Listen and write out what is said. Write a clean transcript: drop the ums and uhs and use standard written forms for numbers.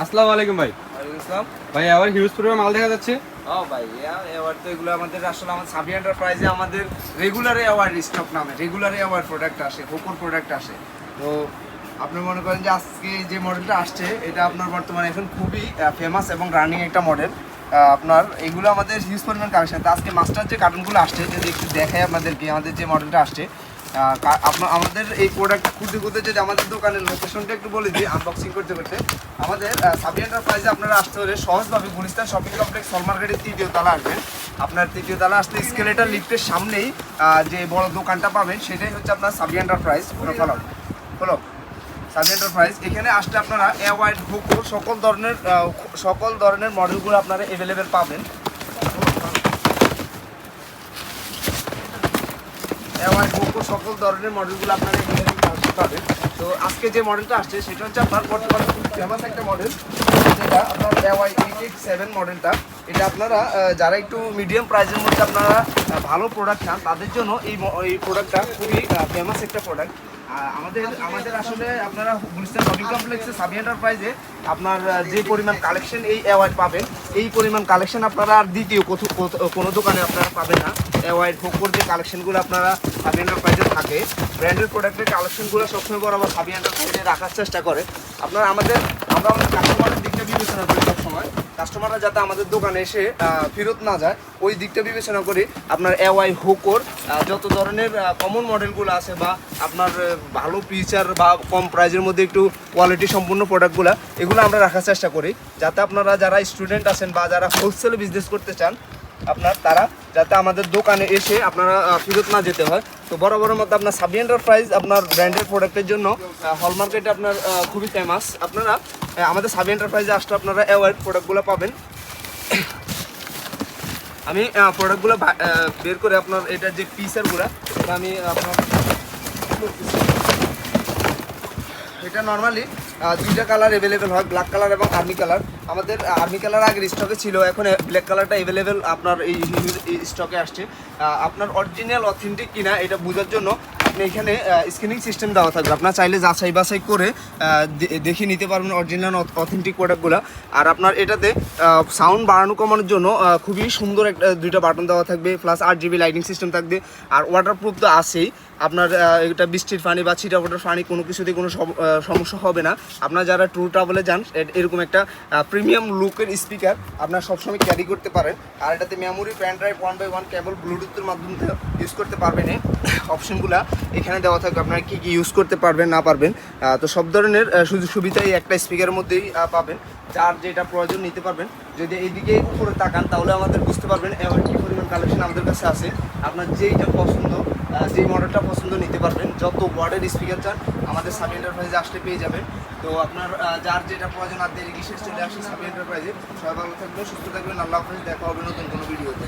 আসসালামু আলাইকুম ভাই। ওয়ালাইকুম আসসালাম। ভাই আবার হিউজ পরিমাণ মাল দেখা যাচ্ছে। ভাই এবার তো এগুলো আমাদের আসলে আমাদের সাবি এন্টারপ্রাইজে আমাদের রেগুলারে আওয়ার স্টক নামে রেগুলারে আওয়ার প্রোডাক্ট আসে, হোকোর প্রোডাক্ট আসে। তো আপনি মনে করেন যে আজকে যে মডেলটা আসছে এটা আপনার বর্তমানে এখন খুবই ফেমাস এবং রানিং একটা মডেল। আপনার এগুলো আমাদের হিউজ পরিমাণ কালেকশন। তো আজকে মাস্টার যে কার্টুনগুলো আসছে যদি একটু দেখাই আপনাদেরকে, আমাদের যে মডেলটা আসছে আমাদের এই প্রোডাক্টটা খুঁজতে খুঁজতে যদি আমাদের দোকানের লোকেশনটা একটু বলে দিই আনবক্সিং করতে করতে। আমাদের সাবি এন্টারপ্রাইজে আপনারা আসতে হলে সহজভাবে গুলিস্তান শপিং কমপ্লেক্স হল মার্কেটের 3য় তলা আসবেন। আপনার 3য় তলা আসতে স্কেলেটার লিফটের সামনেই যে বড় দোকানটা পাবেন সেটাই হচ্ছে আপনার সাবি এন্টারপ্রাইজ। হলো সাবি এন্টারপ্রাইজ। এখানে আসলে আপনারা ওয়াইড হুকো সকল ধরনের মডেলগুলো আপনারা অ্যাভেলেবেল পাবেন। সকল ধরনের মডেলগুলো আপনারা এখানে পাবেন। তো আজকে যে মডেলটা আসছে সেটা হচ্ছে আপনার বর্তমানে খুব ফেমাস একটা মডেল, যেটা আপনার AY887 মডেলটা। এটা আপনারা যারা একটু মিডিয়াম প্রাইসের মধ্যে আপনারা ভালো প্রোডাক্ট চান তাদের জন্য এই প্রোডাক্টটা খুবই ফেমাস একটা প্রোডাক্ট। আমাদের আসলে আপনারা গুলিস্তান শপিং কমপ্লেক্সে সাবি এন্টারপ্রাইজে আপনার যে পরিমাণ কালেকশন এই অ্যাওয়ার্ড পাবেন, এই পরিমাণ কালেকশন আপনারা আর দ্বিতীয় কোনো দোকানে আপনারা পাবেন না। অ্যাওয়ার্ড হোকোর যে কালেকশনগুলো আপনারা সাবি এন্টারপ্রাইজে থাকে, ব্র্যান্ডেড প্রোডাক্টের কালেকশনগুলো সবসময় বরাবর সাবি এন্টারপ্রাইজে রাখার চেষ্টা করে। আমরা আমাদের কাস্টমারের দিকটা বিবেচনা করি সবসময়, কাস্টমাররা যাতে আমাদের দোকানে এসে ফেরত না যায় ওই দিকটা বিবেচনা করি। আপনার এওয়াই হোকোর যত ধরনের কমন মডেলগুলো আছে বা আপনার ভালো ফিচার বা কম প্রাইজের মধ্যে একটু কোয়ালিটি সম্পূর্ণ প্রোডাক্টগুলো এগুলো আমরা রাখার চেষ্টা করি, যাতে আপনারা যারা স্টুডেন্ট আছেন বা যারা হোলসেলে বিজনেস করতে চান তারা যাতে আমাদের দোকানে এসে আপনারা ফেরত না যেতে হয়। তো বড় মধ্যে আপনার সাবি এন্টারপ্রাইজ আপনার ব্র্যান্ডেড প্রোডাক্টের জন্য হল মার্কেটে আপনার খুবই ফেমাস। আপনারা আমাদের সাবি এন্টারপ্রাইজে আসলে আপনারা অ্যাওয়ার্ড প্রোডাক্টগুলো পাবেন। আমি প্রোডাক্টগুলো বের করে আপনার এটার যে পিসারগুলো এটা আমি আপনার এটা নর্মালি দুইটা কালার অ্যাভেলেবেল হয়, ব্ল্যাক কালার এবং আর্মি কালার। আমাদের আর্মি কালার আগের স্টকে ছিল, এখন ব্ল্যাক কালারটা অ্যাভেলেবেল আপনার এই স্টকে আসছে। আপনার অরিজিনাল অথেন্টিক কিনা এটা বোঝার জন্য আপনি এখানে স্ক্যানিং সিস্টেম দেওয়া থাকবে। আপনার চাইলে যাচাই বাছাই করে দেখে নিতে পারবেন অরিজিনাল অথেন্টিক প্রোডাক্টগুলো। আর আপনার এটাতে সাউন্ড বাড়ানো কমানোর জন্য খুবই সুন্দর একটা দুইটা বাটন দেওয়া থাকবে, প্লাস 8GB লাইটিং সিস্টেম থাকবে। আর ওয়াটারপ্রুফ তো আছেই, আপনার এটা বৃষ্টির পানি বা ছিটাফোটার পানি কোনো কিছুতেই কোনো সমস্যা হবে না। আপনার যারা ট্যুর ট্রাভেলে যান এরকম একটা প্রিমিয়াম লুকের স্পিকার আপনার সবসময় ক্যারি করতে পারেন। আর এটাতে মেমোরি, প্যান ড্রাইভ 1x1 কেবল, ব্লুটুথের মাধ্যমে ইউজ করতে পারবেন। অপশনগুলো এখানে দেওয়া থাকবে, আপনারা কী কী ইউজ করতে পারবেন না পারবেন। তো সব ধরনের সুযোগ সুবিধা এই একটা স্পিকারের মধ্যেই পাবেন, যার যেটা প্রয়োজন নিতে পারবেন। যদি এইদিকে উপরে তাকান তাহলে আমাদের বুঝতে পারবেন এমন কী পরিমাণ কালেকশন আমাদের কাছে আছে। আপনার যেইটা পছন্দ, যেই মডেলটা পছন্দ নিতে পারবেন। যত ওয়ার্ডের স্পিকার চান আমাদের সাবি এন্টারপ্রাইজে আসলে পেয়ে যাবেন। তো আপনার যার যেটা প্রয়োজন আর দেরি কিসের চলে আসে সাবি এন্টারপ্রাইজে। সবাই ভালো থাকবেন, সুস্থ থাকবেন, আল্লাহ হাফেজ। দেখা হবে নতুন কোনো ভিডিওতে।